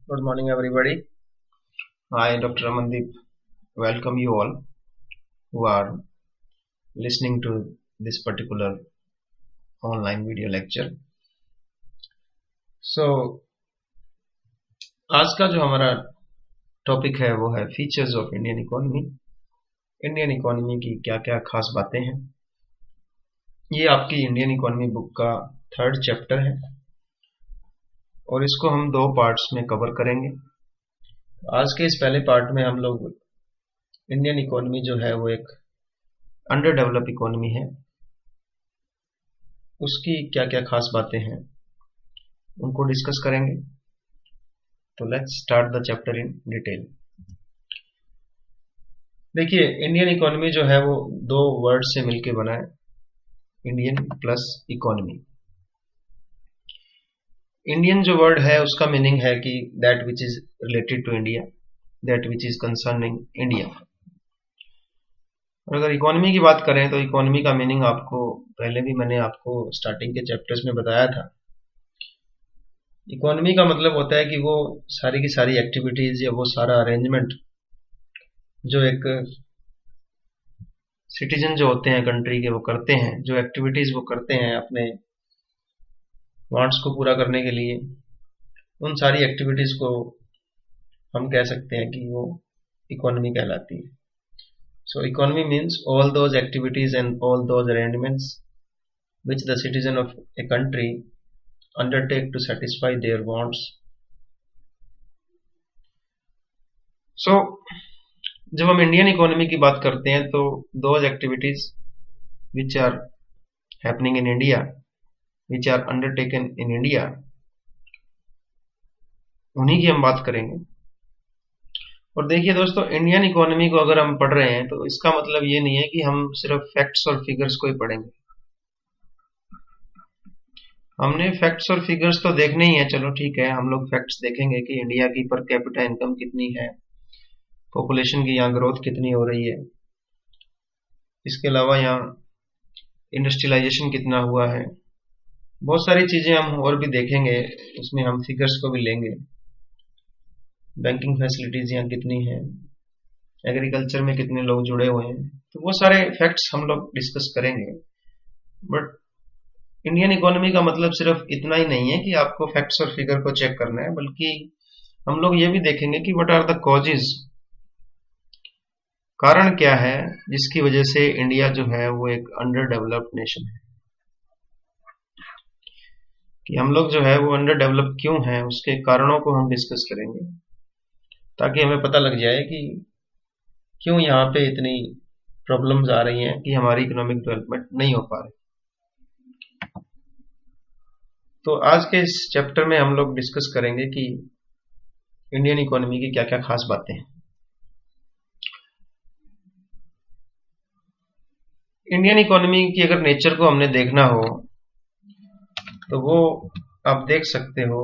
Good morning, everybody. I, Dr. Amandeep, welcome you all who are listening to this particular online video lecture. So, आज का जो हमारा topic है वो है features of Indian economy. Indian economy की क्या क्या खास बातें हैं। ये आपकी इंडियन इकोनॉमी बुक का 3rd चैप्टर है और इसको हम 2 पार्ट्स में कवर करेंगे। आज के इस पहले पार्ट में हम लोग इंडियन इकोनॉमी जो है वो एक अंडर डेवलप इकोनॉमी है, उसकी क्या क्या खास बातें हैं उनको डिस्कस करेंगे। तो let's start the chapter in detail. देखिए, इंडियन इकोनॉमी जो है वो 2 वर्ड से मिलके बना है, इंडियन प्लस इकोनॉमी। इंडियन जो वर्ड है उसका मीनिंग है कि that which is related to India, that which is concerning India. और अगर इकोनॉमी की बात करें तो इकोनॉमी का मीनिंग आपको पहले भी मैंने आपको स्टार्टिंग के चैप्टर्स में बताया था। इकोनॉमी का मतलब होता है कि वो सारी की सारी एक्टिविटीज या वो सारा अरेंजमेंट जो एक सिटीजन जो होते हैं कंट्री के वो करते हैं, जो एक्टिविटीज वो करते हैं अपने वांट्स को पूरा करने के लिए, उन सारी एक्टिविटीज को हम कह सकते हैं कि वो इकोनॉमी कहलाती है। So economy means all those activities and all those arrangements which the citizen of a country undertake to satisfy their wants. So जब हम इंडियन इकोनॉमी की बात करते हैं तो those activities which are happening in India, which are undertaken in India, उन्हीं की हम बात करेंगे। और देखिए दोस्तों, इंडियन इकोनॉमी को अगर हम पढ़ रहे हैं तो इसका मतलब ये नहीं है कि हम सिर्फ फैक्ट्स और फिगर्स को ही पढ़ेंगे। हमने फैक्ट्स और फिगर्स तो देखने ही है, चलो ठीक है, हम लोग फैक्ट्स देखेंगे कि इंडिया की पर कैपिटा इनकम कितनी है, पॉपुलेशन की यहाँ ग्रोथ कितनी हो रही है, इसके अलावा यहाँ इंडस्ट्रियलाइजेशन कितना हुआ है, बहुत सारी चीजें हम और भी देखेंगे, उसमें हम फिगर्स को भी लेंगे। बैंकिंग फैसिलिटीज यहाँ कितनी है, एग्रीकल्चर में कितने लोग जुड़े हुए हैं, तो वो सारे फैक्ट्स हम लोग डिस्कस करेंगे। बट इंडियन इकोनॉमी का मतलब सिर्फ इतना ही नहीं है कि आपको फैक्ट्स और फिगर को चेक करना है, बल्कि हम लोग ये भी देखेंगे कि व्हाट आर द कॉजेज, कारण क्या है जिसकी वजह से इंडिया जो है वो एक अंडर डेवलप्ड नेशन है, कि हम लोग जो है वो अंडर डेवलप क्यों है, उसके कारणों को हम डिस्कस करेंगे ताकि हमें पता लग जाए कि क्यों यहाँ पे इतनी प्रॉब्लम्स आ रही हैं कि हमारी इकोनॉमिक डेवलपमेंट नहीं हो पा रही। तो आज के इस चैप्टर में हम लोग डिस्कस करेंगे कि इंडियन इकोनॉमी की क्या क्या खास बातें हैं। इंडियन इकोनॉमी की अगर नेचर को हमने देखना हो तो वो आप देख सकते हो।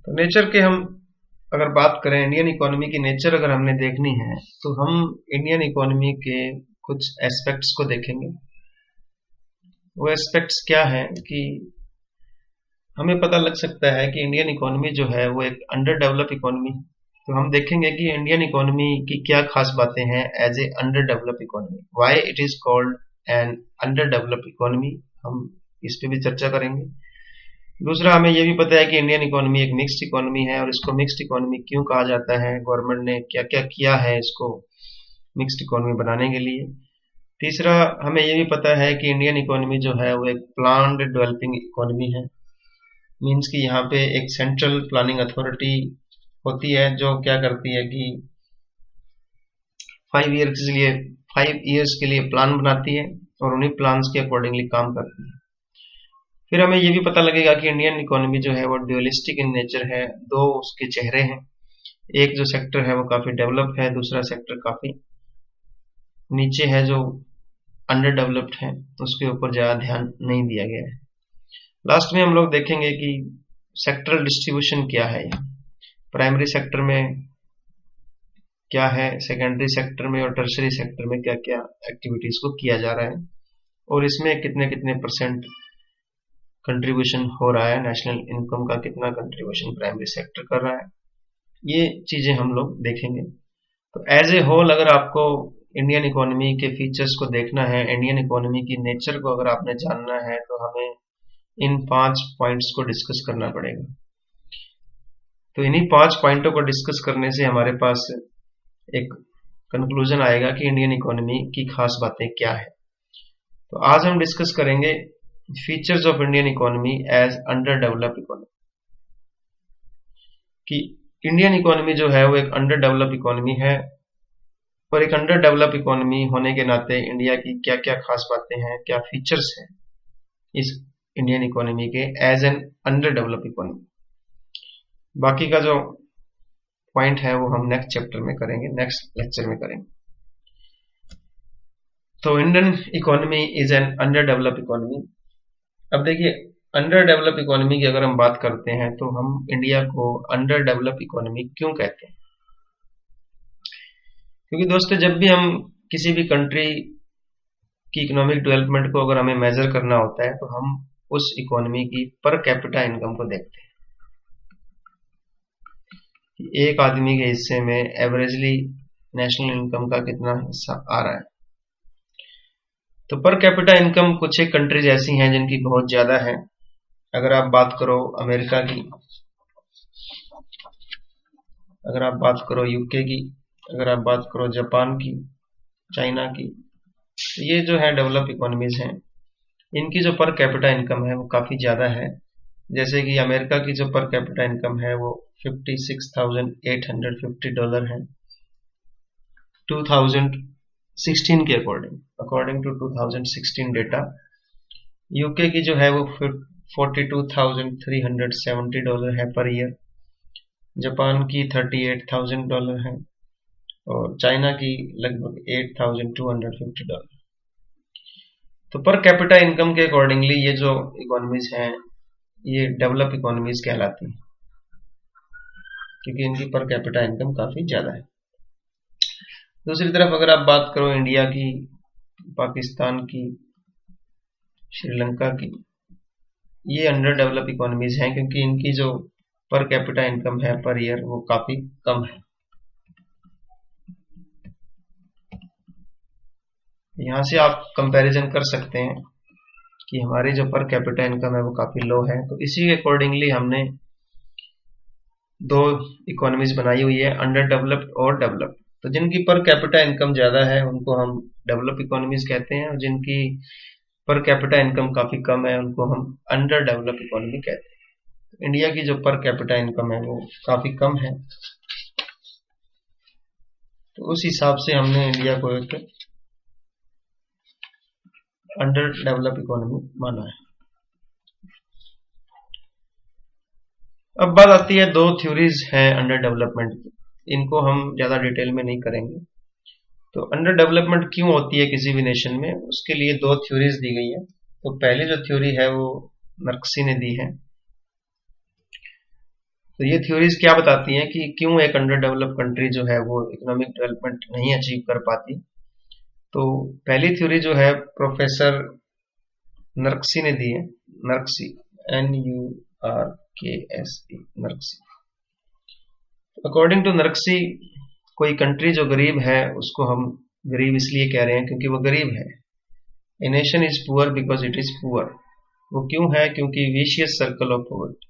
तो नेचर के हम अगर बात करें, इंडियन इकोनॉमी की नेचर अगर हमने देखनी है तो हम इंडियन इकोनॉमी के कुछ एस्पेक्ट्स को देखेंगे। वो एस्पेक्ट्स क्या है कि हमें पता लग सकता है कि इंडियन इकोनॉमी जो है वो एक अंडर डेवलप इकोनॉमी, तो हम देखेंगे कि इंडियन इकोनॉमी की क्या खास बातें हैं as a under develop economy, why it is called an under develop economy, हम इस पे भी चर्चा करेंगे। दूसरा, हमें यह भी पता है कि इंडियन इकोनॉमी एक मिक्स्ड इकोनॉमी है और इसको मिक्स्ड इकोनॉमी क्यों कहा जाता है, गवर्नमेंट ने क्या क्या किया है इसको मिक्स्ड इकोनॉमी बनाने के लिए। तीसरा, हमें यह भी पता है कि इंडियन इकोनॉमी जो है वो एक प्लान्ड डेवलपिंग इकोनॉमी है, मीन्स कि यहाँ पे एक सेंट्रल प्लानिंग अथॉरिटी होती है जो क्या करती है कि 5 ईयर्स के लिए प्लान बनाती है और उन्हीं प्लान्स के अकॉर्डिंगली काम करती है। फिर हमें यह भी पता लगेगा कि इंडियन इकोनॉमी जो है वो ड्यूअलिस्टिक इन नेचर है, 2 उसके चेहरे हैं, एक जो सेक्टर है वो काफी डेवलप है, दूसरा सेक्टर काफी नीचे है जो अंडर डेवलप्ड है, उसके ऊपर ज्यादा ध्यान नहीं दिया गया है। लास्ट में हम लोग देखेंगे कि सेक्टरल डिस्ट्रीब्यूशन क्या है, प्राइमरी सेक्टर में क्या है, सेकेंडरी सेक्टर में और टर्शरी सेक्टर में क्या क्या एक्टिविटीज को किया जा रहा है और इसमें कितने कितने % कंट्रीब्यूशन हो रहा है, नेशनल इनकम का कितना कंट्रीब्यूशन प्राइमरी सेक्टर कर रहा है, ये चीजें हम लोग देखेंगे। तो एज ए होल अगर आपको इंडियन इकोनॉमी के फीचर्स को देखना है, इंडियन इकोनॉमी की नेचर को अगर आपने जानना है, तो हमें इन 5 पॉइंट्स को डिस्कस करना पड़ेगा। तो इन्हीं 5 पॉइंटों को डिस्कस करने से हमारे पास एक कंक्लूजन आएगा कि इंडियन इकोनॉमी की खास बातें क्या है। तो आज हम डिस्कस करेंगे features of Indian economy as under developed economy, कि इंडियन इकोनॉमी जो है वो एक अंडर डेवलप इकोनॉमी है, और एक अंडर डेवलप इकोनॉमी होने के नाते इंडिया की क्या क्या खास बातें हैं, क्या फीचर्स हैं इस इंडियन इकोनॉमी के as an under develop economy. बाकी का जो पॉइंट है वो हम नेक्स्ट चैप्टर में करेंगे, नेक्स्ट लेक्चर में करेंगे। तो Indian economy is an under develop economy. अब देखिए, अंडर डेवलप इकोनॉमी की अगर हम बात करते हैं तो हम इंडिया को अंडर डेवलप इकोनॉमी क्यों कहते हैं? क्योंकि दोस्तों, जब भी हम किसी भी कंट्री की इकोनॉमिक डेवलपमेंट को अगर हमें मेजर करना होता है तो हम उस इकोनॉमी की पर कैपिटा इनकम को देखते हैं कि एक आदमी के हिस्से में एवरेजली नेशनल इनकम का कितना हिस्सा आ रहा है। तो पर कैपिटा इनकम कुछ एक कंट्रीज ऐसी हैं जिनकी बहुत ज्यादा है। अगर आप बात करो अमेरिका की, अगर आप बात करो यूके की, अगर आप बात करो जापान की, चाइना की, तो ये जो है डेवलप इकोनॉमीज हैं, इनकी जो पर कैपिटा इनकम है वो काफी ज्यादा है। जैसे कि अमेरिका की जो पर कैपिटा इनकम है वो $56,850 है 2016 के अकॉर्डिंग टू 2016 डेटा। यूके की जो है वो $42,370 है पर ईयर, जापान की $38,000 है, और चाइना की लगभग $8,250। तो पर कैपिटा इनकम के अकॉर्डिंगली ये जो इकोनॉमीज हैं ये डेवलप इकोनॉमीज कहलाती हैं, क्योंकि इनकी पर कैपिटा इनकम काफी ज्यादा है। दूसरी तरफ अगर आप बात करो इंडिया की, पाकिस्तान की, श्रीलंका की, ये अंडर डेवलप इकोनॉमीज हैं क्योंकि इनकी जो पर कैपिटा इनकम है पर ईयर वो काफी कम है। यहां से आप कंपैरिजन कर सकते हैं कि हमारी जो पर कैपिटा इनकम है वो काफी लो है। तो इसी के अकॉर्डिंगली हमने दो इकोनॉमीज बनाई हुई है, अंडर डेवलप्ड और डेवलप्ड। तो जिनकी पर कैपिटा इनकम ज्यादा है उनको हम डेवलप इकोनॉमीज कहते हैं, और जिनकी पर कैपिटा इनकम काफी कम है उनको हम अंडर डेवलप इकोनॉमी कहते हैं। तो इंडिया की जो पर कैपिटा इनकम है वो काफी कम है, तो उस हिसाब से हमने इंडिया को एक अंडर डेवलप इकोनॉमी माना है। अब बात आती है दो थ्योरीज हैं अंडर डेवलपमेंट की, इनको हम ज्यादा डिटेल में नहीं करेंगे। तो अंडर डेवलपमेंट क्यों होती है किसी भी नेशन में, उसके लिए दो थ्योरीज दी गई है। तो पहली जो थ्योरी है वो नर्क्सी ने दी है। तो ये थ्योरीज क्या बताती हैं कि क्यों एक अंडर डेवलप कंट्री जो है वो इकोनॉमिक डेवलपमेंट नहीं अचीव कर पाती। तो पहली थ्योरी जो है प्रोफेसर नर्क्सी ने दी है, नर्क्सी, NURKSE, नर्क्सी। अकॉर्डिंग टू नर्क्सी, कोई कंट्री जो गरीब है उसको हम गरीब इसलिए कह रहे हैं क्योंकि वो गरीब है। A nation is poor because it is poor. वो क्यों है? क्योंकि विशियस सर्कल ऑफ पॉवर्टी,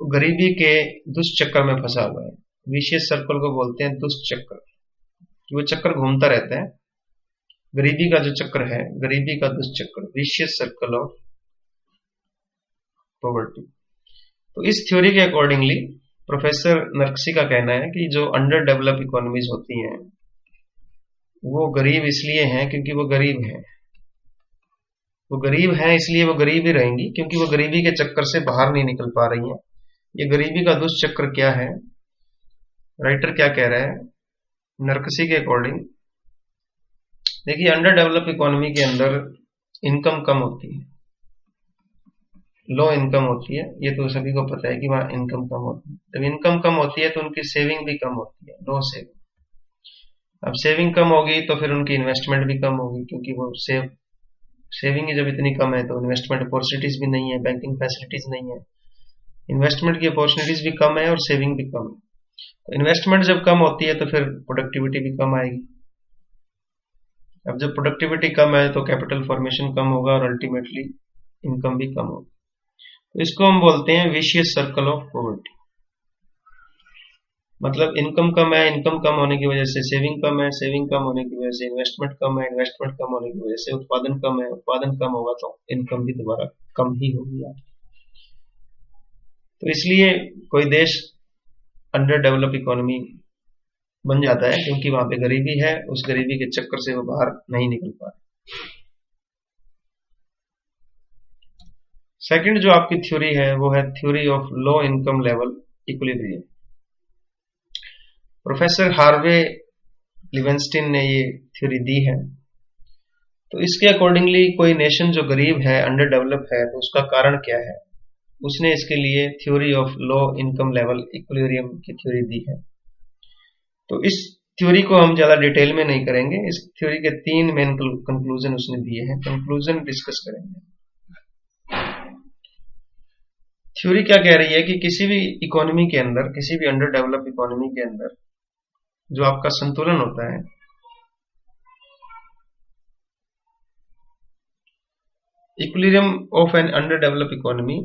वो गरीबी के दुष्चक्र में फंसा हुआ है। विशियस सर्कल को बोलते हैं दुष्चक्र, वो चक्कर घूमता रहता है। गरीबी का जो चक्र है, गरीबी का दुष्चक्र, विशियस सर्कल ऑफ पॉवर्टी। तो इस थ्योरी के अकॉर्डिंगली प्रोफेसर नर्क्सी का कहना है कि जो अंडर डेवलप इकोनॉमीज होती हैं वो गरीब इसलिए हैं क्योंकि वो गरीब हैं। वो गरीब हैं इसलिए वो गरीब ही रहेंगी क्योंकि वो गरीबी के चक्कर से बाहर नहीं निकल पा रही हैं। ये गरीबी का दुष्चक्र क्या है, राइटर क्या कह रहा है नर्क्सी के अकॉर्डिंग? देखिए, अंडर डेवलप इकोनॉमी के अंदर इनकम कम होती है, लो इनकम होती है। ये तो सभी को पता है कि वहां इनकम कम होती है। जब इनकम कम होती है तो उनकी सेविंग भी कम होती है, लो सेविंग। अब सेविंग कम होगी तो फिर उनकी इन्वेस्टमेंट भी कम होगी क्योंकि वो सेव सेविंग ही जब इतनी कम है तो इन्वेस्टमेंट अपॉर्चुनिटीज भी नहीं है, बैंकिंग फैसिलिटीज नहीं है, इन्वेस्टमेंट की अपॉर्चुनिटीज भी कम है और सेविंग भी कम है। तो इन्वेस्टमेंट जब कम होती है तो फिर प्रोडक्टिविटी भी कम आएगी। अब जब प्रोडक्टिविटी कम है तो कैपिटल फॉर्मेशन कम होगा और अल्टीमेटली इनकम भी कम होगी। तो इसको हम बोलते हैं विशियस सर्कल ऑफ पॉवर्टी। मतलब इनकम कम है, इनकम कम होने की वजह से सेविंग कम है, सेविंग कम होने की वजह से इन्वेस्टमेंट कम है, इन्वेस्टमेंट कम होने की वजह से उत्पादन कम है, उत्पादन कम होगा तो इनकम भी दोबारा कम ही होगी यार। तो इसलिए कोई देश अंडर डेवलप इकोनॉमी बन जाता है क्योंकि वहां पे गरीबी है, उस गरीबी के चक्कर से वो बाहर नहीं निकल पा रहे। सेकंड जो आपकी थ्योरी है वो है theory of low income level equilibrium. Professor Harvey Leibenstein ने ये थ्योरी दी है। तो इसके अकॉर्डिंगली कोई नेशन जो गरीब है, अंडर डेवलप है, तो उसका कारण क्या है, उसने इसके लिए theory of low income level equilibrium की थ्योरी दी है। तो इस थ्योरी को हम ज्यादा डिटेल में नहीं करेंगे, इस थ्योरी के 3 मेन कंक्लूजन उसने दिए हैं, कंक्लूजन डिस्कस करेंगे। थ्योरी क्या कह रही है कि किसी भी इकोनॉमी के अंदर, किसी भी अंडर डेवलप इकोनॉमी के अंदर जो आपका संतुलन होता है, equilibrium of an under develop economy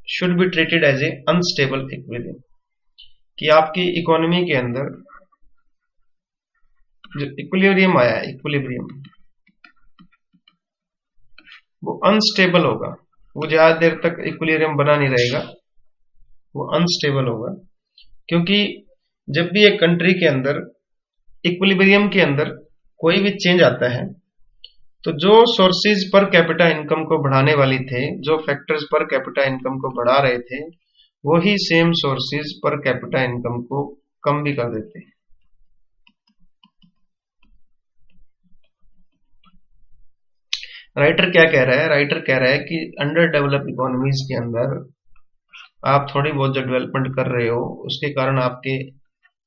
should be treated as a unstable equilibrium. कि आपकी इकोनॉमी के अंदर जो इक्विलिब्रियम आया है, इक्विलिब्रियम वो अनस्टेबल होगा, वो ज्यादा देर तक इक्विलिब्रियम बना नहीं रहेगा, वो अनस्टेबल होगा। क्योंकि जब भी एक कंट्री के अंदर इक्विलिब्रियम के अंदर कोई भी चेंज आता है तो जो सोर्सेज पर कैपिटा इनकम को बढ़ाने वाली थे, जो फैक्टर्स पर कैपिटा इनकम को बढ़ा रहे थे, वही same sources per capita income को कम भी कर देते हैं। राइटर क्या कह रहा है, राइटर कह रहा है कि अंडर डेवलप इकोनॉमीज के अंदर आप थोड़ी बहुत जो डेवलपमेंट कर रहे हो उसके कारण आपके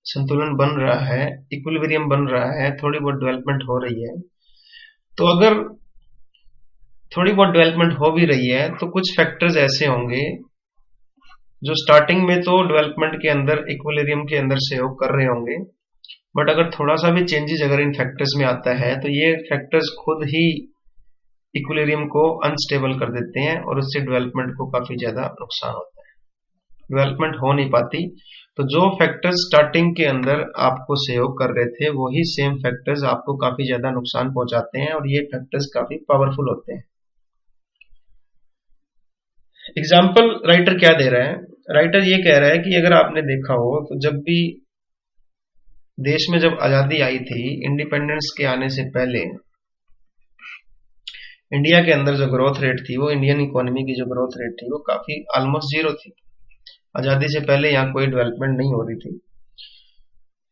संतुलन बन रहा है, इक्विलिब्रियम बन रहा है, थोड़ी बहुत डेवलपमेंट हो रही है। तो अगर थोड़ी बहुत डेवलपमेंट हो भी रही है तो कुछ फैक्टर्स ऐसे होंगे जो स्टार्टिंग में तो डेवलपमेंट के अंदर, इक्विलिब्रियम के अंदर सहयोग कर रहे होंगे, बट अगर थोड़ा सा भी चेंजेस अगर इन फैक्टर्स में आता है तो ये फैक्टर्स खुद ही इक्विलिब्रियम को अनस्टेबल कर देते हैं और उससे डेवलपमेंट को काफी ज्यादा नुकसान होता है, डेवलपमेंट हो नहीं पाती। तो जो फैक्टर्स स्टार्टिंग के अंदर आपको सहयोग कर रहे थे वही सेम फैक्टर्स आपको काफी ज्यादा नुकसान पहुंचाते हैं और ये फैक्टर्स काफी पावरफुल होते हैं। एग्जाम्पल राइटर क्या दे रहा है, राइटर ये कह रहा है कि अगर आपने देखा हो तो जब भी देश में जब आजादी आई थी, इंडिपेंडेंस के आने से पहले इंडिया के अंदर जो ग्रोथ रेट थी, वो इंडियन इकोनॉमी की जो ग्रोथ रेट थी वो काफी ऑलमोस्ट जीरो थी। आजादी से पहले यहाँ कोई डेवलपमेंट नहीं हो रही थी।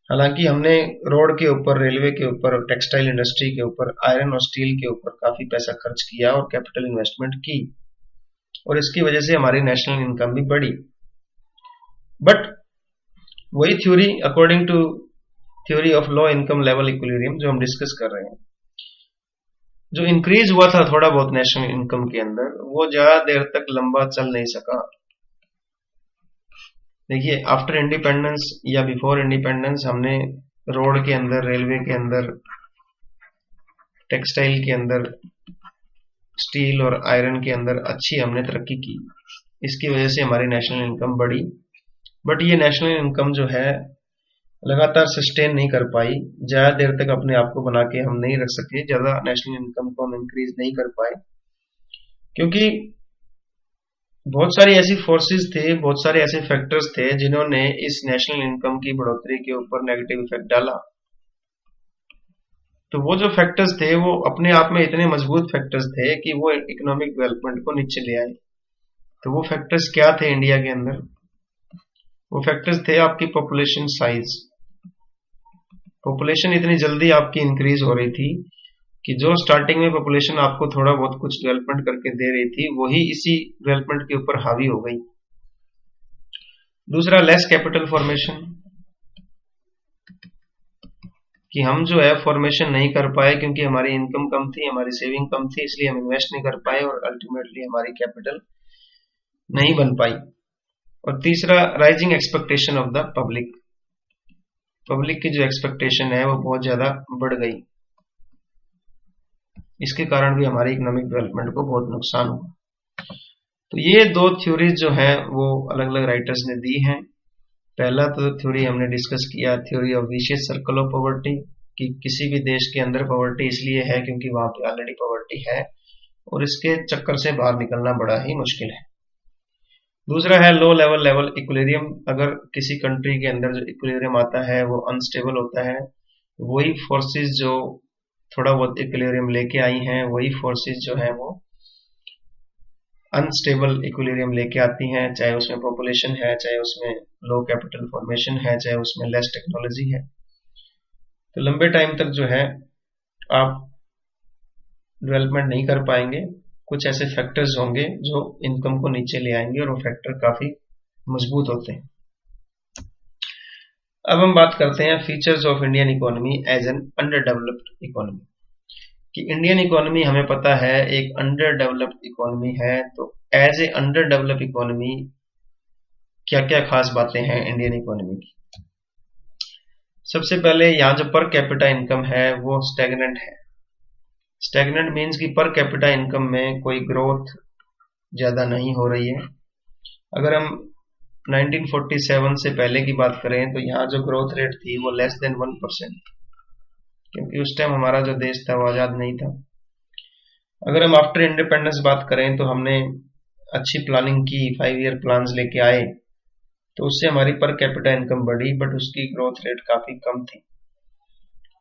हालांकि हमने रोड के ऊपर, रेलवे के ऊपर, टेक्सटाइल इंडस्ट्री के ऊपर, आयरन और स्टील के ऊपर काफी पैसा खर्च किया और कैपिटल इन्वेस्टमेंट की और इसकी वजह से हमारी नेशनल इनकम भी बढ़ी। बट वही theory, according to theory of low income level equilibrium जो हम डिस्कस कर रहे हैं, जो इंक्रीज हुआ था थोड़ा बहुत नेशनल इनकम के अंदर, वो ज्यादा देर तक लंबा चल नहीं सका। देखिए, आफ्टर इंडिपेंडेंस या बिफोर इंडिपेंडेंस हमने रोड के अंदर, रेलवे के अंदर, टेक्सटाइल के अंदर, स्टील और आयरन के अंदर अच्छी हमने तरक्की की, इसकी वजह से हमारी नेशनल इनकम बढ़ी। बट ये नेशनल इनकम जो है लगातार सस्टेन नहीं कर पाई, ज्यादा देर तक अपने आप को बना के हम नहीं रख सके, ज्यादा नेशनल इनकम को हम इंक्रीज नहीं कर पाए, क्योंकि बहुत सारी ऐसी फोर्सेस थे, बहुत सारे ऐसे फैक्टर्स थे जिन्होंने इस नेशनल इनकम की बढ़ोतरी के ऊपर नेगेटिव इफेक्ट डाला। तो वो जो फैक्टर्स थे वो अपने आप में इतने मजबूत फैक्टर्स थे कि वो इकोनॉमिक डेवलपमेंट को नीचे ले आए। तो वो फैक्टर्स क्या थे इंडिया के अंदर? वो फैक्टर्स थे आपकी पॉपुलेशन साइज। पॉपुलेशन इतनी जल्दी आपकी इंक्रीज हो रही थी कि जो स्टार्टिंग में पॉपुलेशन आपको थोड़ा बहुत कुछ डेवलपमेंट करके दे रही थी, वही इसी डेवलपमेंट के ऊपर हावी हो गई। दूसरा, लेस कैपिटल फॉर्मेशन। कि हम जो है फॉर्मेशन नहीं कर पाए क्योंकि हमारी इनकम कम थी, हमारी सेविंग कम थी, इसलिए हम इन्वेस्ट नहीं कर पाए और अल्टीमेटली हमारी कैपिटल नहीं बन पाई। और तीसरा, rising expectation of the public. Public की जो एक्सपेक्टेशन है वो बहुत ज्यादा बढ़ गई, इसके कारण भी हमारी इकोनॉमिक डेवलपमेंट को बहुत नुकसान हुआ। तो ये दो थ्योरीज जो हैं वो अलग अलग राइटर्स ने दी हैं। पहला तो थ्योरी हमने डिस्कस किया, theory of vicious circle of poverty, कि किसी भी देश के अंदर पॉवर्टी इसलिए है क्योंकि वहां पे ऑलरेडी पॉवर्टी है और इसके चक्कर से बाहर निकलना बड़ा ही मुश्किल है। दूसरा है लो लेवल इक्विलिब्रियम। अगर किसी कंट्री के अंदर जो इक्विलिब्रियम आता है वो अनस्टेबल होता है, वही फोर्सेस जो थोड़ा बहुत इक्विलिब्रियम लेके आई हैं, वही फोर्सेस जो है वो अनस्टेबल इक्विलिब्रियम लेके आती हैं, चाहे उसमें पॉपुलेशन है, चाहे उसमें लो कैपिटल फॉर्मेशन है, चाहे उसमें लेस टेक्नोलॉजी है। तो लंबे टाइम तक जो है आप डेवलपमेंट नहीं कर पाएंगे। कुछ ऐसे फैक्टर्स होंगे जो इनकम को नीचे ले आएंगे और वो फैक्टर काफी मजबूत होते हैं। अब हम बात करते हैं features of Indian economy as an under developed economy, कि इंडियन इकोनॉमी हमें पता है एक अंडर डेवलप्ड इकोनॉमी है। तो as a under developed economy क्या क्या खास बातें हैं इंडियन इकोनॉमी की। सबसे पहले यहाँ जो पर कैपिटा इनकम है वो स्टैग्नेंट है। स्टैग्नेंट मीन्स कि पर कैपिटा इनकम में कोई ग्रोथ ज्यादा नहीं हो रही है। अगर हम 1947 से पहले की बात करें तो यहाँ जो ग्रोथ रेट थी वो लेस देन 1%, क्योंकि उस टाइम हमारा जो देश था वो आजाद नहीं था। अगर हम आफ्टर इंडिपेंडेंस बात करें तो हमने अच्छी प्लानिंग की, 5 ईयर प्लान्स लेके आए, तो उससे हमारी पर कैपिटा इनकम बढ़ी, बट उसकी ग्रोथ रेट काफी कम थी।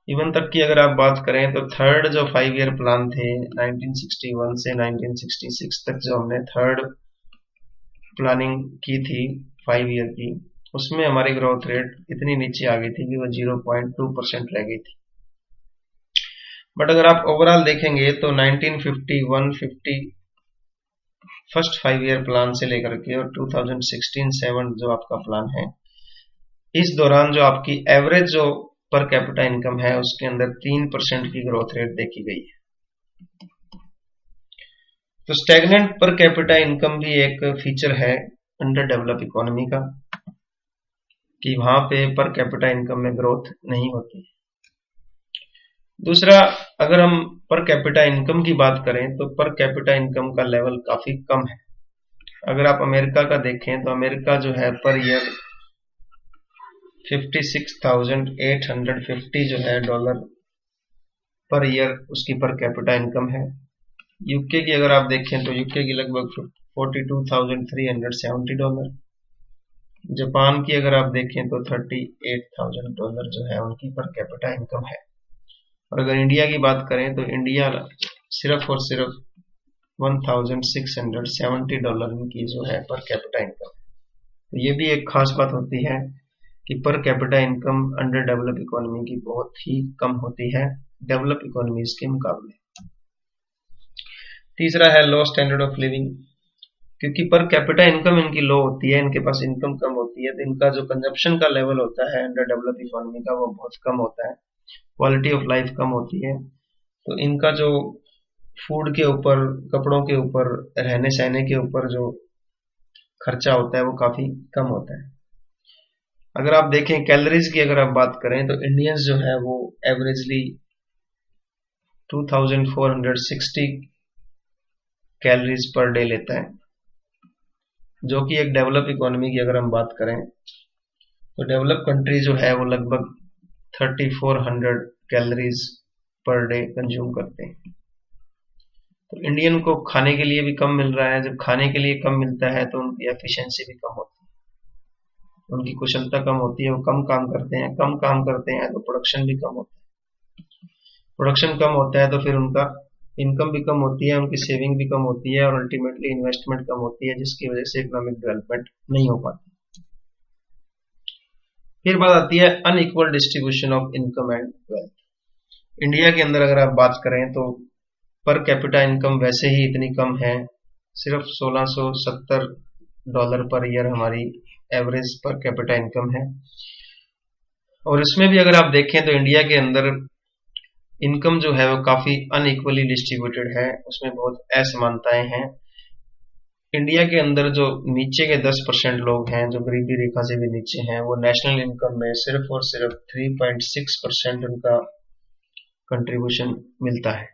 इवन तक कि अगर आप बात करें तो थर्ड जो 5 ईयर प्लान थे 1961 से 1966 तक, जो हमने थर्ड प्लानिंग की थी 5 ईयर की, उसमें हमारी ग्रोथ रेट इतनी नीचे आ गई थी कि वो 0.2% रह गई थी। बट अगर आप ओवरऑल देखेंगे तो 1951-50 फर्स्ट 5 ईयर प्लान से लेकर के और 2016-7 जो आपका प्लान है, इस दौरान जो आपकी एवरेज जो पर कैपिटा इनकम है उसके अंदर 3% की ग्रोथ रेट देखी गई है। तो स्टैग्नेंट पर कैपिटा इनकम भी एक फीचर है अंडर डेवलप इकोनॉमी का, कि वहां पे पर कैपिटा इनकम में ग्रोथ नहीं होती। दूसरा, अगर हम पर कैपिटा इनकम की बात करें तो पर कैपिटा इनकम का लेवल काफी कम है। अगर आप अमेरिका का देखें तो अमेरिका जो है पर ईयर 56,850 जो है डॉलर पर ईयर उसकी पर कैपिटा इनकम है। यूके की अगर आप देखें तो यूके की लगभग 42,370 डॉलर। जापान की अगर आप देखें तो 38,000 डॉलर जो है उनकी पर कैपिटा इनकम है। और अगर इंडिया की बात करें तो इंडिया सिर्फ और सिर्फ 1,670 डॉलर की जो है पर कैपिटा इनकम। तो ये भी एक खास बात होती है कि per capita income under develop economy की बहुत ही कम होती है डेवलप इकोनॉमीज के मुकाबले। तीसरा है लो स्टैंडर्ड ऑफ लिविंग, क्योंकि पर कैपिटा इनकम इनकी लो होती है, इनके पास इनकम कम होती है, तो इनका जो कंजप्शन का लेवल होता है अंडर डेवलप इकोनॉमी का वो बहुत कम होता है, क्वालिटी ऑफ लाइफ कम होती है। तो इनका जो फूड के ऊपर, कपड़ों के ऊपर, रहने सहने के ऊपर जो खर्चा होता है वो काफी कम होता है। अगर आप देखें कैलोरीज की अगर आप बात करें तो इंडियंस जो है वो एवरेजली 2460 कैलोरीज पर डे लेता है, जो कि एक डेवलप इकोनॉमी की अगर हम बात करें तो डेवलप कंट्री जो है वो लगभग 3400 कैलोरीज पर डे कंज्यूम करते हैं। तो इंडियन को खाने के लिए भी कम मिल रहा है। जब खाने के लिए कम मिलता है तो उनकी एफिशिएंसी भी कम होती है, उनकी कुशलता कम होती है, वो कम काम करते हैं। कम काम करते हैं तो प्रोडक्शन भी कम होता है, प्रोडक्शन कम होता है तो फिर उनका इनकम भी कम होती है, उनकी सेविंग भी कम होती है और अल्टीमेटली इन्वेस्टमेंट कम होती है, जिसकी वजह से इकोनॉमिक डेवलपमेंट नहीं हो पाती। फिर बात आती है unequal distribution of income and wealth. India के अंदर अगर आप बात करें तो पर कैपिटा इनकम वैसे ही इतनी कम है, सिर्फ 1670 डॉलर पर ईयर हमारी एवरेज पर कैपिटा इनकम है। और इसमें भी अगर आप देखें तो इंडिया के अंदर इनकम जो है वो काफी अनइक्वली डिस्ट्रीब्यूटेड है, उसमें बहुत असमानताएं हैं। इंडिया के अंदर जो नीचे के 10% लोग हैं, जो गरीबी रेखा से भी नीचे हैं, वो नेशनल इनकम में सिर्फ और सिर्फ 3.6% उनका कंट्रीब्यूशन मिलता है।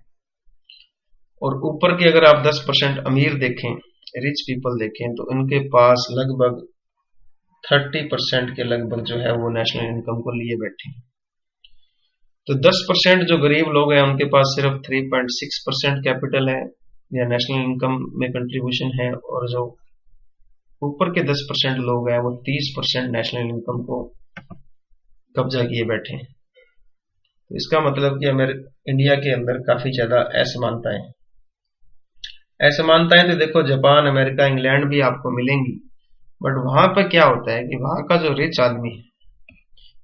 और ऊपर के अगर आप 10% अमीर देखें, रिच पीपल देखें, तो उनके पास लगभग 30% के लगभग जो है वो नेशनल इनकम को लिए बैठे हैं। तो 10% जो गरीब लोग हैं उनके पास सिर्फ 3.6% कैपिटल है या नेशनल इनकम में कंट्रीब्यूशन है, और जो ऊपर के 10% लोग हैं वो 30% नेशनल इनकम को कब्जा किए बैठे हैं। तो इसका मतलब कि इंडिया के अंदर काफी ज्यादा असमानताएं हैं। असमानताएं तो देखो जापान, अमेरिका, इंग्लैंड भी आपको मिलेंगी, बट वहां पर क्या होता है कि वहां का जो रिच आदमी है,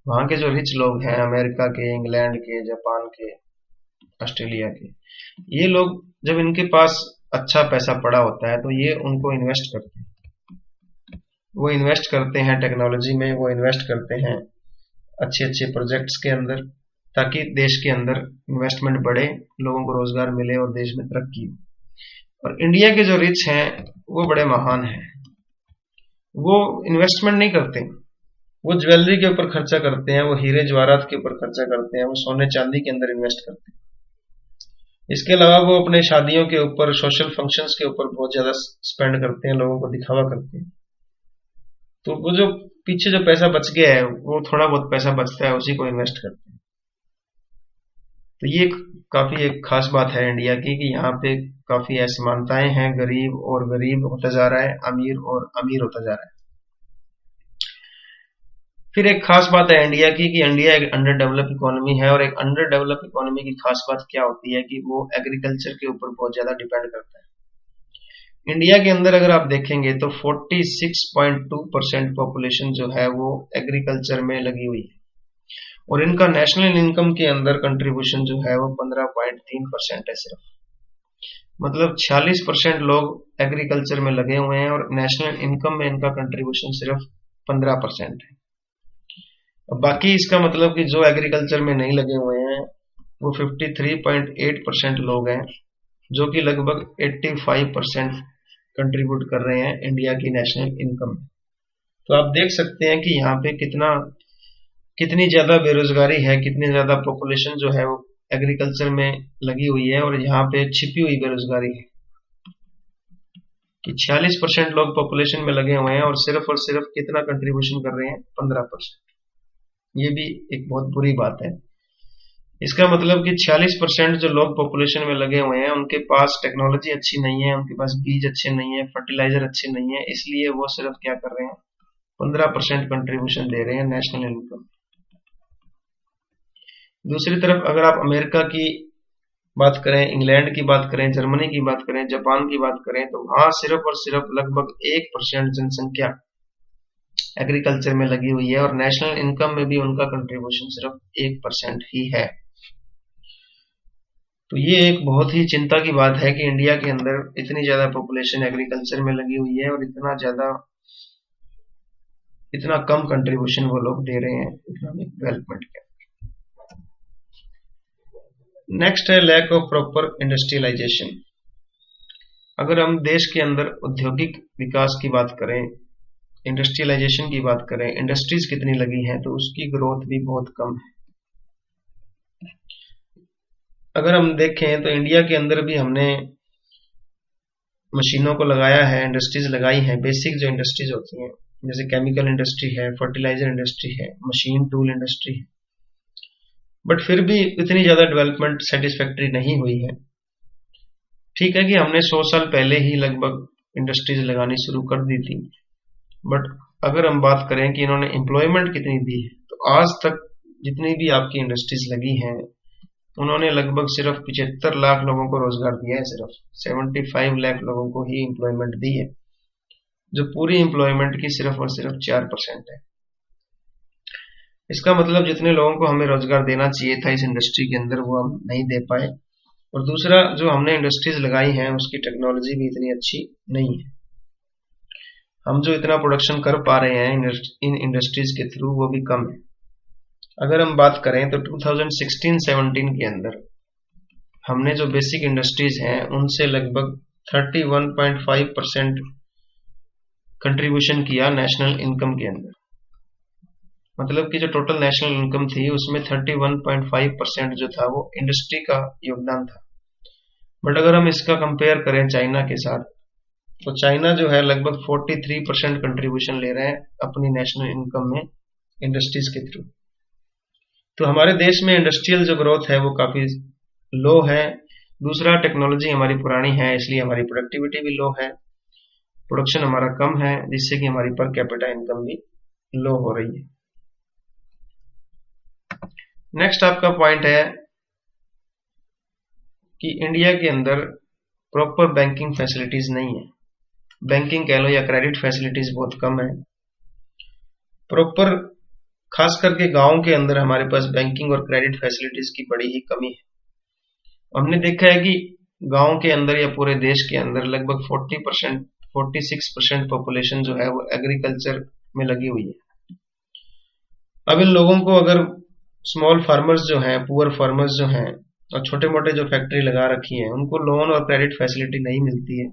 वहां के जो रिच लोग हैं, अमेरिका के, इंग्लैंड के, जापान के, ऑस्ट्रेलिया के, ये लोग जब इनके पास अच्छा पैसा पड़ा होता है तो ये उनको इन्वेस्ट करते हैं। वो इन्वेस्ट करते हैं टेक्नोलॉजी में, वो इन्वेस्ट करते हैं अच्छे अच्छे प्रोजेक्ट्स के अंदर, ताकि देश के अंदर इन्वेस्टमेंट बढ़े, लोगों को रोजगार मिले और देश में तरक्की हो। और इंडिया के जो रिच हैं वो बड़े महान हैं, वो इन्वेस्टमेंट नहीं करते, वो ज्वेलरी के ऊपर खर्चा करते हैं, वो हीरे जवाहरात के ऊपर खर्चा करते हैं, वो सोने चांदी के अंदर इन्वेस्ट करते हैं। इसके अलावा वो अपने शादियों के ऊपर, सोशल फंक्शंस के ऊपर बहुत ज्यादा स्पेंड करते हैं, लोगों को दिखावा करते हैं। तो वो जो पीछे जो पैसा बच गया है, वो थोड़ा बहुत पैसा बचता है, उसी को इन्वेस्ट करते हैं। तो ये काफी एक खास बात है इंडिया की कि यहाँ पे काफी असमानताएं हैं, गरीब और गरीब होता जा रहा है, अमीर और अमीर होता जा रहा है। फिर एक खास बात है इंडिया की कि इंडिया एक अंडर डेवलप इकोनॉमी है, और एक अंडर डेवलप इकोनॉमी की खास बात क्या होती है कि वो एग्रीकल्चर के ऊपर बहुत ज्यादा डिपेंड करता है। इंडिया के अंदर अगर आप देखेंगे तो 46.2% पॉपुलेशन जो है वो एग्रीकल्चर में लगी हुई है, और इनका नेशनल इनकम के अंदर कंट्रीब्यूशन जो है वो 15.3% है सिर्फ। मतलब 46% लोग एग्रीकल्चर में लगे हुए हैं और नेशनल इनकम में इनका कंट्रीब्यूशन सिर्फ 15% है। बाकी इसका मतलब कि जो एग्रीकल्चर में नहीं लगे हुए हैं वो 53.8% लोग हैं, जो कि लगभग 85% कंट्रीब्यूट कर रहे हैं इंडिया की नेशनल इनकम में। तो आप देख सकते हैं कि यहाँ पे कितनी ज्यादा बेरोजगारी है, कितनी ज्यादा पॉपुलेशन जो है वो एग्रीकल्चर में लगी हुई है, और यहाँ पे छिपी हुई बेरोजगारी है कि 46% लोग पॉपुलेशन में लगे हुए हैं और सिर्फ कितना कंट्रीब्यूशन कर रहे हैं, 15%। ये भी एक बहुत बुरी बात है। इसका मतलब कि 46% जो लोग पॉपुलेशन में लगे हुए हैं उनके पास टेक्नोलॉजी अच्छी नहीं है, उनके पास बीज अच्छे नहीं है, फर्टिलाइजर अच्छे नहीं है, इसलिए वो सिर्फ क्या कर रहे हैं, 15% कंट्रीब्यूशन दे रहे हैं नेशनल इनकम। दूसरी तरफ अगर आप अमेरिका की बात करें, इंग्लैंड की बात करें, जर्मनी की बात करें, जापान की बात करें, तो वहां सिर्फ और सिर्फ लगभग 1% जनसंख्या एग्रीकल्चर में लगी हुई है, और नेशनल इनकम में भी उनका कंट्रीब्यूशन सिर्फ 1% ही है। तो ये एक बहुत ही चिंता की बात है कि इंडिया के अंदर इतनी ज्यादा पॉपुलेशन एग्रीकल्चर में लगी हुई है और इतना कम कंट्रीब्यूशन वो लोग दे रहे हैं इकोनॉमिक डेवलपमेंट के। नेक्स्ट है लैक ऑफ प्रॉपर इंडस्ट्रियलाइजेशन। अगर हम देश के अंदर औद्योगिक विकास की बात करें, इंडस्ट्रियलाइजेशन की बात करें, इंडस्ट्रीज कितनी लगी हैं, तो उसकी ग्रोथ भी बहुत कम है। अगर हम देखें तो इंडिया के अंदर भी हमने मशीनों को लगाया है, इंडस्ट्रीज लगाई हैं, बेसिक जो इंडस्ट्रीज होती हैं, जैसे केमिकल इंडस्ट्री है, फर्टिलाइजर इंडस्ट्री है, मशीन टूल इंडस्ट्री है, बट फिर भी इतनी ज्यादा डेवलपमेंट सेटिस्फैक्टरी नहीं हुई है। ठीक है कि हमने 100 साल पहले ही लगभग इंडस्ट्रीज लगानी शुरू कर दी थी, बट अगर हम बात करें कि इन्होंने एम्प्लॉयमेंट कितनी दी है, तो आज तक जितनी भी आपकी इंडस्ट्रीज लगी हैं उन्होंने लगभग सिर्फ 75 लाख लोगों को रोजगार दिया है, सिर्फ 75 लाख लोगों को ही एम्प्लॉयमेंट दी है, जो पूरी एम्प्लॉयमेंट की सिर्फ और सिर्फ 4% है। इसका मतलब जितने लोगों को हमें रोजगार देना चाहिए था इस इंडस्ट्री के अंदर वो हम नहीं दे पाए। और दूसरा, जो हमने इंडस्ट्रीज लगाई हैं उसकी टेक्नोलॉजी भी इतनी अच्छी नहीं है। हम जो इतना प्रोडक्शन कर पा रहे हैं इन इंडस्ट्रीज के थ्रू वो भी कम है। अगर हम बात करें तो 2016-17 के अंदर हमने जो बेसिक इंडस्ट्रीज हैं उनसे लगभग 31.5% कंट्रीब्यूशन किया नेशनल इनकम के अंदर। मतलब कि जो टोटल नेशनल इनकम थी उसमें 31.5% जो था वो इंडस्ट्री का योगदान था। बट अगर हम इसका कंपेयर करें चाइना के साथ, तो चाइना जो है लगभग 43% कंट्रीब्यूशन ले रहे हैं अपनी नेशनल इनकम में इंडस्ट्रीज के थ्रू। तो हमारे देश में इंडस्ट्रियल जो ग्रोथ है वो काफी लो है। दूसरा, टेक्नोलॉजी हमारी पुरानी है, इसलिए हमारी प्रोडक्टिविटी भी लो है, प्रोडक्शन हमारा कम है, जिससे कि हमारी पर कैपिटा इनकम भी लो हो रही है। नेक्स्ट आपका पॉइंट है कि इंडिया के अंदर प्रॉपर बैंकिंग फैसिलिटीज नहीं है। बैंकिंग कह लो या क्रेडिट फैसिलिटीज बहुत कम है। प्रॉपर खास करके गांव के अंदर हमारे पास बैंकिंग और क्रेडिट फैसिलिटीज की बड़ी ही कमी है। हमने देखा है कि गांव के अंदर या पूरे देश के अंदर लगभग 46% पॉपुलेशन जो है वो एग्रीकल्चर में लगी हुई है। अब इन लोगों को अगर स्मॉल फार्मर्स जो हैं, पुअर फार्मर्स जो हैं और छोटे मोटे जो फैक्ट्री लगा रखी है, उनको लोन और क्रेडिट फैसिलिटी नहीं मिलती है,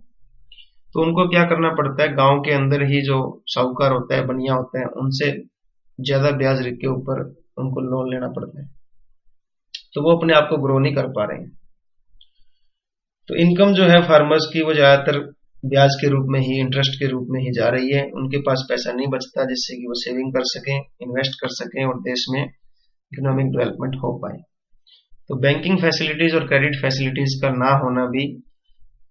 तो उनको क्या करना पड़ता है, गांव के अंदर ही जो साहूकार होता है, बनिया होता है, उनसे ज्यादा ब्याज रेट के ऊपर उनको लोन लेना पड़ता है। तो वो अपने आप को ग्रो नहीं कर पा रहे हैं। तो इनकम जो है फार्मर्स की वो ज्यादातर ब्याज के रूप में ही, इंटरेस्ट के रूप में ही जा रही है। उनके पास पैसा नहीं बचता जिससे कि वो सेविंग कर सकें, इन्वेस्ट कर सकें और देश में इकोनॉमिक डेवलपमेंट हो पाए। तो बैंकिंग फैसिलिटीज और क्रेडिट फैसिलिटीज का ना होना भी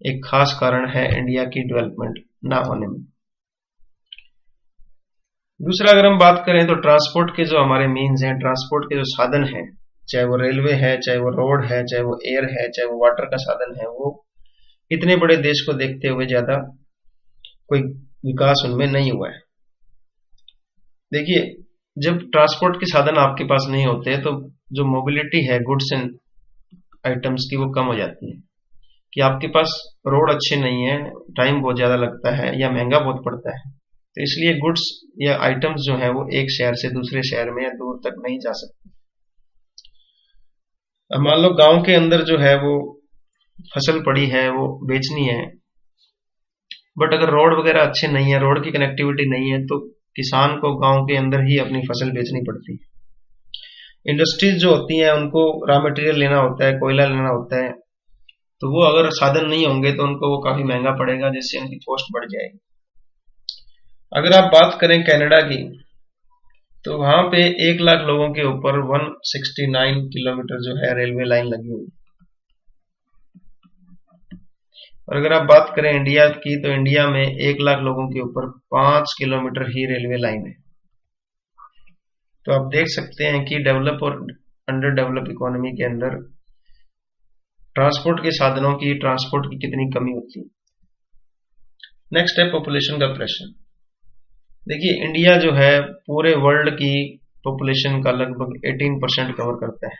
एक खास कारण है इंडिया की डेवलपमेंट ना होने में। दूसरा, अगर हम बात करें तो ट्रांसपोर्ट के जो हमारे मीन्स हैं, ट्रांसपोर्ट के जो साधन हैं, चाहे वो रेलवे है, चाहे वो रोड है, चाहे वो एयर है, चाहे वो वाटर का साधन है, वो इतने बड़े देश को देखते हुए ज्यादा कोई विकास उनमें नहीं हुआ है। देखिए, जब ट्रांसपोर्ट के साधन आपके पास नहीं होते तो जो मोबिलिटी है गुड्स एंड आइटम्स की वो कम हो जाती है। कि आपके पास रोड अच्छे नहीं है, टाइम बहुत ज्यादा लगता है या महंगा बहुत पड़ता है, तो इसलिए गुड्स या आइटम्स जो है वो एक शहर से दूसरे शहर में या दूर तक नहीं जा सकते। अब मान लो गांव के अंदर जो है वो फसल पड़ी है, वो बेचनी है, बट अगर रोड वगैरह अच्छे नहीं है, रोड की कनेक्टिविटी नहीं है, तो किसान को गांव के अंदर ही अपनी फसल बेचनी पड़ती है। इंडस्ट्रीज जो होती हैं उनको रॉ मटेरियल लेना होता है, कोयला लेना होता है, तो वो अगर साधन नहीं होंगे तो उनको वो काफी महंगा पड़ेगा, जिससे उनकी कॉस्ट बढ़ जाएगी। अगर आप बात करें कनाडा की, तो वहां पे 1 लाख लोगों के ऊपर 169 किलोमीटर जो है रेलवे लाइन लगी हुई। और अगर आप बात करें इंडिया की, तो इंडिया में 1 लाख लोगों के ऊपर 5 किलोमीटर ही रेलवे लाइन है। तो आप देख सकते हैं कि डेवलप और अंडर डेवलप इकोनॉमी के अंदर ट्रांसपोर्ट के साधनों की, ट्रांसपोर्ट की कितनी कमी होती है। नेक्स्ट है पॉपुलेशन का प्रेशर। देखिए, इंडिया जो है पूरे वर्ल्ड की पॉपुलेशन का लगभग 18% कवर करता है।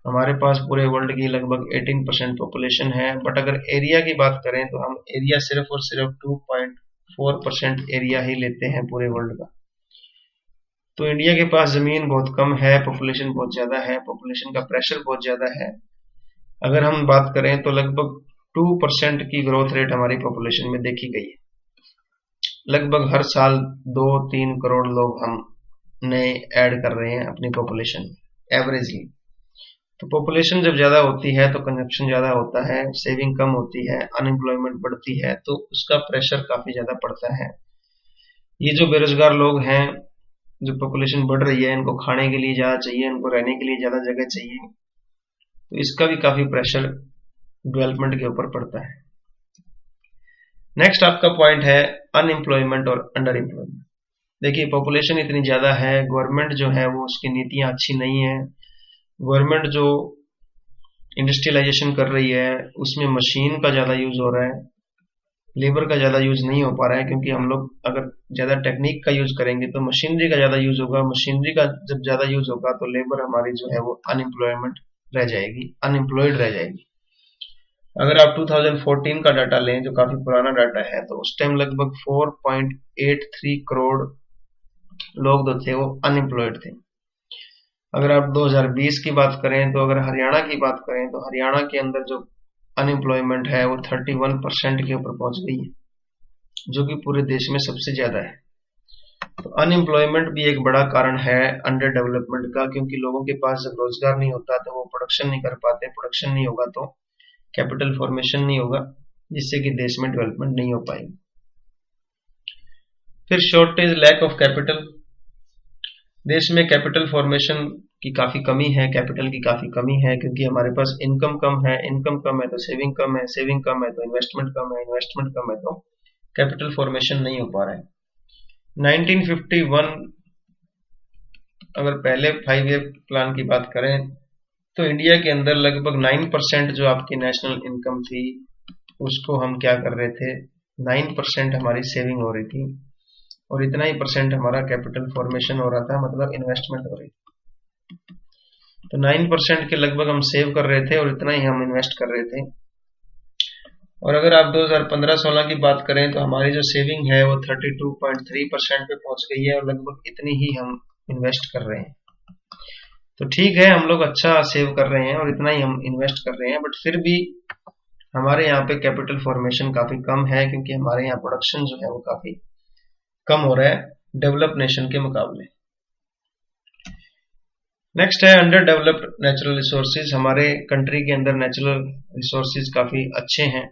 हमारे पास पूरे वर्ल्ड की लगभग 18% पॉपुलेशन है, बट अगर एरिया की बात करें तो हम एरिया सिर्फ और सिर्फ 2.4% एरिया ही लेते हैं पूरे वर्ल्ड का। तो इंडिया के पास जमीन बहुत कम है, पॉपुलेशन बहुत ज्यादा है, पॉपुलेशन का प्रेशर बहुत ज्यादा है। अगर हम बात करें तो लगभग 2% की ग्रोथ रेट हमारी पॉपुलेशन में देखी गई है। लगभग हर साल 2-3 करोड़ लोग हम नए ऐड कर रहे हैं अपनी पॉपुलेशन एवरेजली। तो पॉपुलेशन जब ज्यादा होती है तो कंजप्शन ज्यादा होता है, सेविंग कम होती है, अनएम्प्लॉयमेंट बढ़ती है, तो उसका प्रेशर काफी ज्यादा पड़ता है। ये जो बेरोजगार लोग हैं, जो पॉपुलेशन बढ़ रही है, इनको खाने के लिए ज्यादा चाहिए, इनको रहने के लिए ज्यादा जगह चाहिए, तो इसका भी काफी प्रेशर डेवलपमेंट के ऊपर पड़ता है। नेक्स्ट आपका पॉइंट है अनएम्प्लॉयमेंट और अंडर एम्प्लॉयमेंट। देखिए, पॉपुलेशन इतनी ज्यादा है, गवर्नमेंट जो है वो उसकी नीतियां अच्छी नहीं है। गवर्नमेंट जो इंडस्ट्रियलाइजेशन कर रही है उसमें मशीन का ज्यादा यूज हो रहा है, लेबर का ज्यादा यूज नहीं हो पा रहा है, क्योंकि हम लोग अगर ज्यादा टेक्निक का यूज करेंगे तो मशीनरी का ज्यादा यूज होगा। मशीनरी का जब ज्यादा यूज होगा तो लेबर हमारी जो है वो अनएम्प्लॉयमेंट रह जाएगी, अनएम्प्लॉयड रह जाएगी। अगर आप 2014 का डाटा लें, जो काफी पुराना डाटा है, तो उस टाइम लगभग 4.83 करोड़ लोग जो थे वो अनएम्प्लॉयड थे। अगर आप 2020 की बात करें तो अगर हरियाणा की बात करें तो हरियाणा के अंदर जो अनएम्प्लॉयमेंट है वो 31% के ऊपर पहुंच गई है, जो कि पूरे देश में सबसे ज्यादा है। तो अनएम्प्लॉयमेंट भी एक बड़ा कारण है अंडर डेवलपमेंट का, क्योंकि लोगों के पास जब रोजगार नहीं होता तो वो प्रोडक्शन नहीं कर पाते, प्रोडक्शन नहीं होगा तो कैपिटल फॉर्मेशन नहीं होगा, जिससे कि देश में डेवलपमेंट नहीं हो पाएगी। फिर शॉर्टेज लैक ऑफ कैपिटल, देश में कैपिटल फॉर्मेशन की काफी कमी है, कैपिटल की काफी कमी है, क्योंकि हमारे पास इनकम कम है, इनकम कम है तो सेविंग कम है, सेविंग कम है तो इन्वेस्टमेंट कम है, इन्वेस्टमेंट कम है तो कैपिटल फॉर्मेशन नहीं हो पा रहा है। 1951 अगर पहले 5 ईयर प्लान की बात करें तो इंडिया के अंदर लगभग 9% जो आपकी नेशनल इनकम थी उसको हम क्या कर रहे थे, 9% हमारी सेविंग हो रही थी और इतना ही परसेंट हमारा कैपिटल फॉर्मेशन हो रहा था, मतलब इन्वेस्टमेंट हो रही थी। तो 9% के लगभग हम सेव कर रहे थे और इतना ही हम इन्वेस्ट कर रहे थे। और अगर आप 2015-16 की बात करें तो हमारी जो सेविंग है वो 32.3% पे पहुंच गई है और लगभग इतनी ही हम इन्वेस्ट कर रहे हैं। तो ठीक है, हम लोग अच्छा सेव कर रहे हैं और इतना ही हम इन्वेस्ट कर रहे हैं, बट फिर भी हमारे यहाँ पे कैपिटल फॉर्मेशन काफी कम है, क्योंकि हमारे यहाँ प्रोडक्शन जो है वो काफी कम हो रहा है डेवलप नेशन के मुकाबले। नेक्स्ट है अंडर डेवलप्ड नेचुरल रिसोर्सेज। हमारे कंट्री के अंदर नेचुरल रिसोर्सेज काफी अच्छे हैं,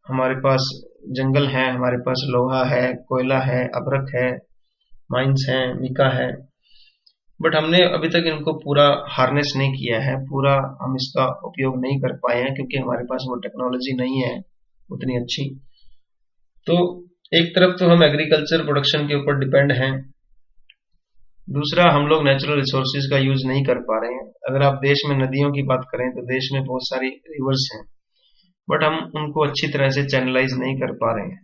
हमारे पास जंगल है, हमारे पास लोहा है, कोयला है, अभ्रक है, माइंस है, मिका है, बट हमने अभी तक इनको पूरा हार्नेस नहीं किया है, पूरा हम इसका उपयोग नहीं कर पाए हैं, क्योंकि हमारे पास वो टेक्नोलॉजी नहीं है उतनी अच्छी। तो एक तरफ तो हम एग्रीकल्चर प्रोडक्शन के ऊपर डिपेंड हैं, दूसरा हम लोग नेचुरल रिसोर्सेज का यूज नहीं कर पा रहे हैं। अगर आप देश में नदियों की बात करें तो देश में बहुत सारी रिवर्स हैं, बट हम उनको अच्छी तरह से चैनलाइज नहीं कर पा रहे हैं।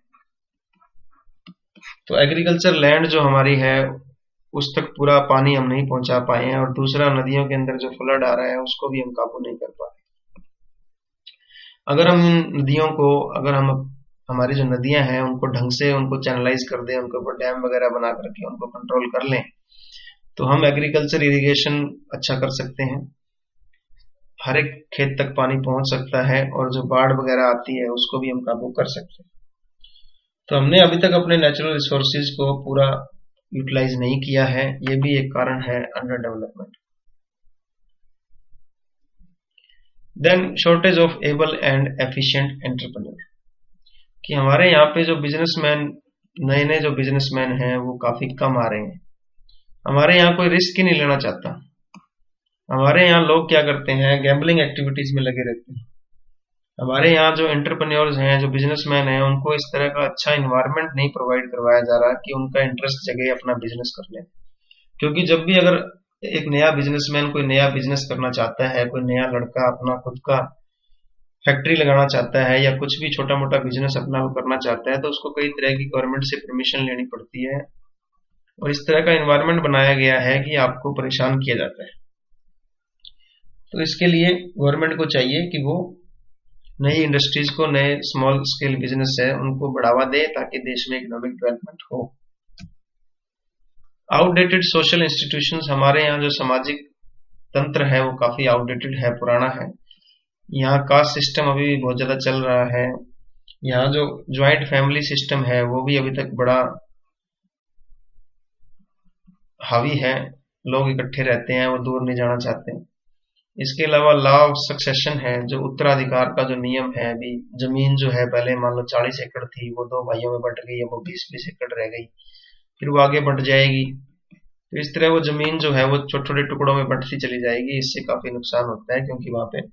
तो एग्रीकल्चर लैंड जो हमारी है उस तक पूरा पानी हम नहीं पहुंचा पाए हैं, और दूसरा नदियों के अंदर जो फ्लड आ रहा है उसको भी हम काबू नहीं कर पा रहे। अगर हम इन नदियों को, अगर हम हमारी जो नदियां हैं उनको ढंग से उनको चैनलाइज कर दें, उनके ऊपर डैम वगैरह बना करके उनको कंट्रोल कर लें, तो हम एग्रीकल्चर इरिगेशन अच्छा कर सकते हैं, हर एक खेत तक पानी पहुंच सकता है और जो बाढ़ वगैरह आती है उसको भी हम काबू कर सकते हैं। तो हमने अभी तक अपने नेचुरल रिसोर्सेज को पूरा यूटिलाइज नहीं किया है, ये भी एक कारण है under development. Then shortage of able and efficient entrepreneur, कि हमारे यहाँ पे जो बिजनेसमैन, नए नए जो बिजनेसमैन हैं वो काफी कम आ रहे हैं, हमारे यहाँ कोई रिस्क ही नहीं लेना चाहता। हमारे यहाँ लोग क्या करते हैं, गैम्बलिंग एक्टिविटीज में लगे रहते हैं। हमारे यहाँ जो एंटरप्रेन्योर्स हैं, जो बिजनेसमैन हैं, उनको इस तरह का अच्छा इन्वायरमेंट नहीं प्रोवाइड करवाया जा रहा कि उनका इंटरेस्ट जगे अपना बिजनेस करने। क्योंकि जब भी अगर एक नया बिजनेसमैन कोई नया बिजनेस करना चाहता है, कोई नया लड़का अपना खुद का फैक्ट्री लगाना चाहता है या कुछ भी छोटा मोटा बिजनेस अपना वो करना चाहता है, तो उसको कई तरह की गवर्नमेंट से परमिशन लेनी पड़ती है, और इस तरह का इन्वायरमेंट बनाया गया है कि आपको परेशान किया जाता है। तो इसके लिए गवर्नमेंट को चाहिए कि वो नई इंडस्ट्रीज को, नए स्मॉल स्केल बिजनेस है उनको बढ़ावा दे, ताकि देश में इकोनॉमिक डेवलपमेंट हो। आउटडेटेड सोशल इंस्टीट्यूशंस, हमारे यहाँ जो सामाजिक तंत्र है वो काफी आउटडेटेड है, पुराना है। यहाँ कास्ट सिस्टम अभी भी बहुत ज्यादा चल रहा है, यहाँ जो ज्वाइंट फैमिली सिस्टम है वो भी अभी तक बड़ा हावी है, लोग इकट्ठे रहते हैं, वो दूर नहीं जाना चाहते। इसके अलावा लॉ ऑफ सक्सेशन है, जो उत्तराधिकार का जो नियम है, अभी जमीन जो है पहले मान लो 40 एकड़ थी, वो 2 भाइयों में बंट गई, अब वो 20-20 एकड़ रह गई, फिर वो आगे बढ़ जाएगी। तो इस तरह वो जमीन जो है वो छोटे छोटे टुकड़ों में बंटती चली जाएगी, इससे काफी नुकसान होता है, क्योंकि वहां पे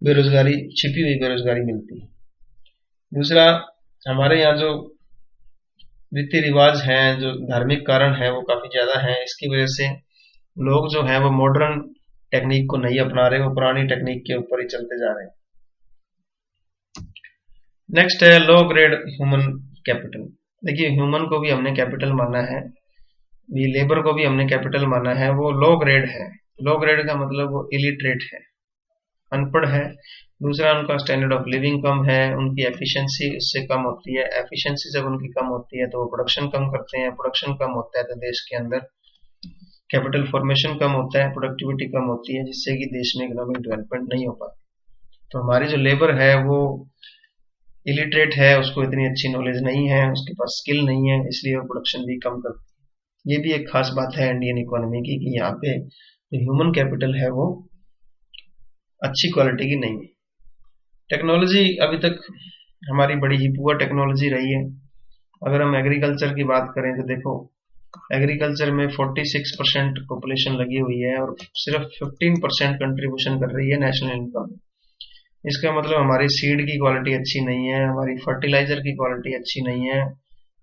बेरोजगारी, छिपी हुई बेरोजगारी मिलती है। दूसरा, हमारे यहाँ जो रीति रिवाज हैं, जो धार्मिक कारण है वो काफी ज्यादा है, इसकी वजह से लोग जो है वो मॉडर्न टेक्निक को नहीं अपना रहे, वो पुरानी टेक्निक के ऊपर ही चलते जा रहे हैं। नेक्स्ट है लो ग्रेड ह्यूमन कैपिटल। देखिए, ह्यूमन को भी हमने कैपिटल माना है, ये लेबर को भी हमने कैपिटल माना है, वो लो ग्रेड है। लो ग्रेड का मतलब वो इलिटरेट है, अनपढ़ है। दूसरा, उनका स्टैंडर्ड ऑफ लिविंग कम है, उनकी एफिशिएंसी उससे कम होती है। एफिशिएंसी जब उनकी कम होती है तो वो प्रोडक्शन कम करते हैं, प्रोडक्शन कम होता है तो देश के अंदर कैपिटल फॉर्मेशन कम होता है, प्रोडक्टिविटी कम होती है, जिससे कि देश में इकोनॉमिक डेवलपमेंट नहीं हो पाती। तो हमारी जो लेबर है वो इलिटरेट है, उसको इतनी अच्छी नॉलेज नहीं है, उसके पास स्किल नहीं है, इसलिए वो प्रोडक्शन भी कम करती है। ये भी एक खास बात है इंडियन इकोनॉमी की कि यहाँ पे जो ह्यूमन कैपिटल है वो अच्छी क्वालिटी की नहीं है। टेक्नोलॉजी अभी तक हमारी बड़ी ही पुअर टेक्नोलॉजी रही है। अगर हम एग्रीकल्चर की बात करें तो देखो, एग्रीकल्चर में 46% पॉपुलेशन लगी हुई है और सिर्फ 15% कंट्रीब्यूशन कर रही है नेशनल इनकम। इसका मतलब हमारी सीड की क्वालिटी अच्छी नहीं है, हमारी फर्टिलाइजर की क्वालिटी अच्छी नहीं है,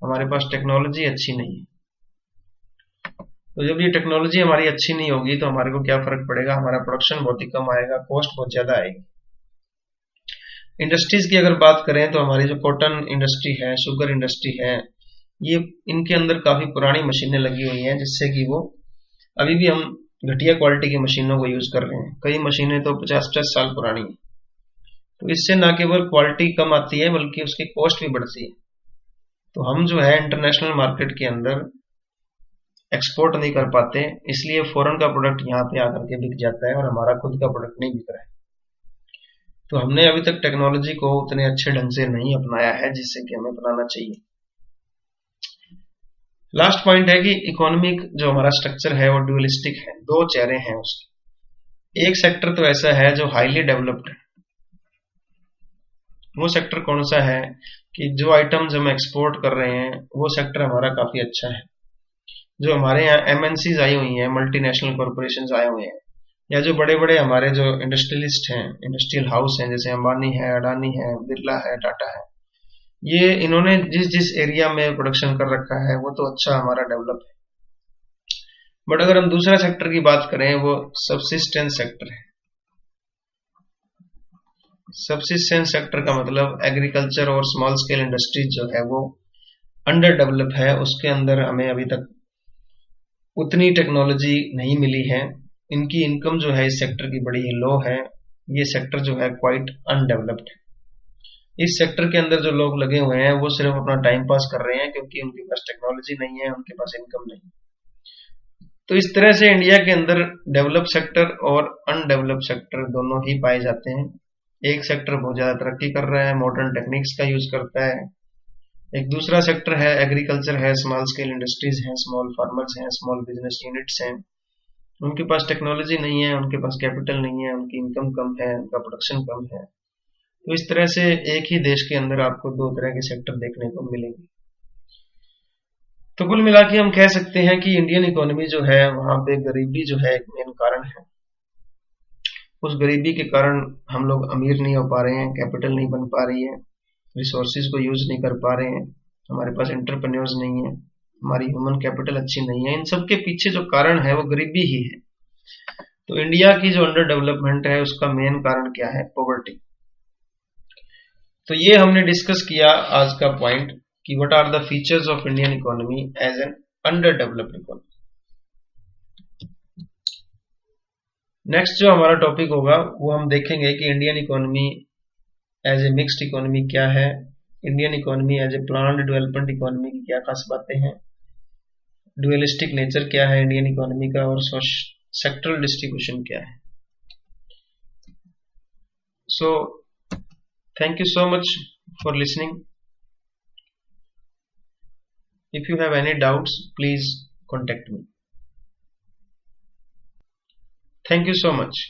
हमारे पास टेक्नोलॉजी अच्छी नहीं है। तो जब ये टेक्नोलॉजी हमारी अच्छी नहीं होगी तो हमारे को क्या फर्क पड़ेगा, हमारा प्रोडक्शन बहुत ही कम आएगा, कॉस्ट बहुत ज्यादा आएगी। इंडस्ट्रीज की अगर बात करें तो हमारी जो कॉटन इंडस्ट्री है, शुगर इंडस्ट्री है, ये इनके अंदर काफी पुरानी मशीनें लगी हुई हैं, जिससे कि वो अभी भी हम घटिया क्वालिटी की मशीनों को यूज कर रहे हैं। कई मशीनें तो 50-50 साल पुरानी है। तो इससे न केवल क्वालिटी कम आती है बल्कि उसकी कॉस्ट भी बढ़ती है। तो हम जो है इंटरनेशनल मार्केट के अंदर एक्सपोर्ट नहीं कर पाते, इसलिए फॉरेन का प्रोडक्ट यहाँ पे आकर के बिक जाता है और हमारा खुद का प्रोडक्ट नहीं बिक रहा है। तो हमने अभी तक टेक्नोलॉजी को उतने अच्छे ढंग से नहीं अपनाया है जिससे कि हमें अपनाना चाहिए। लास्ट पॉइंट है कि इकोनॉमिक जो हमारा स्ट्रक्चर है वो ड्यूअलिस्टिक है, दो चेहरे हैं उसके। एक सेक्टर तो ऐसा है जो हाईली डेवलप्ड है। वो सेक्टर कौन सा है कि जो आइटम्स हम एक्सपोर्ट कर रहे हैं वो सेक्टर हमारा काफी अच्छा है। जो हमारे यहाँ एमएनसीज आई हुई हैं, मल्टीनेशनल कॉरपोरेशंस आए हुए हैं, या जो बड़े बड़े हमारे जो इंडस्ट्रियलिस्ट हैं, इंडस्ट्रियल हाउस हैं, जैसे अंबानी है, अडानी है, बिरला है, टाटा है, ये इन्होंने जिस जिस एरिया में प्रोडक्शन कर रखा है वो तो अच्छा हमारा डेवलप है। बट अगर हम दूसरा सेक्टर की बात करें, वो सबसिस्टेंस सेक्टर है। सबसिस्टेंस सेक्टर का मतलब एग्रीकल्चर और स्मॉल स्केल इंडस्ट्रीज जो है वो अंडर डेवलप है। उसके अंदर हमें अभी तक उतनी टेक्नोलॉजी नहीं मिली है। इनकी इनकम जो है इस सेक्टर की बड़ी ही लो है। ये सेक्टर जो है क्वाइट अनडेवलप्ड है। इस सेक्टर के अंदर जो लोग लगे हुए हैं वो सिर्फ अपना टाइम पास कर रहे हैं, क्योंकि उनके पास टेक्नोलॉजी नहीं है, उनके पास इनकम नहीं। तो इस तरह से इंडिया के अंदर डेवलप सेक्टर और अनडेवलप सेक्टर दोनों ही पाए जाते हैं। एक सेक्टर बहुत ज्यादा तरक्की कर रहा है, मॉडर्न टेक्निक्स का यूज करता है। एक दूसरा सेक्टर है एग्रीकल्चर है, स्मॉल स्केल इंडस्ट्रीज हैं, स्मॉल फार्मर्स हैं, स्मॉल बिजनेस यूनिट्स हैं। उनके पास टेक्नोलॉजी नहीं है, उनके पास कैपिटल नहीं है, उनकी इनकम कम है, उनका प्रोडक्शन कम है। तो इस तरह से एक ही देश के अंदर आपको दो तरह के सेक्टर देखने को मिलेंगे। तो कुल मिला के हम कह सकते हैं कि इंडियन इकोनॉमी जो है वहां पे गरीबी जो है एक मेन कारण है। उस गरीबी के कारण हम लोग अमीर नहीं हो पा रहे हैं, कैपिटल नहीं बन पा रही है, रिसोर्सेज को यूज नहीं कर पा रहे हैं, हमारे पास एंटरप्रेन्योर्स नहीं है, हमारी ह्यूमन कैपिटल अच्छी नहीं है। इन सब के पीछे जो कारण है वो गरीबी ही है। तो इंडिया की जो अंडर डेवलपमेंट है उसका मेन कारण क्या है, पॉवर्टी। तो ये हमने डिस्कस किया आज का पॉइंट कि what are the features of Indian economy as an under developed economy. Next जो हमारा टॉपिक होगा वो हम देखेंगे कि Indian economy as a mixed economy क्या है, Indian economy as a planned development economy की क्या खास बातें हैं, ड्यूअलिस्टिक नेचर क्या है इंडियन इकोनॉमी का, और सेक्टरल डिस्ट्रीब्यूशन क्या है। सो thank you so much for listening. If you have any doubts, please contact me. Thank you so much.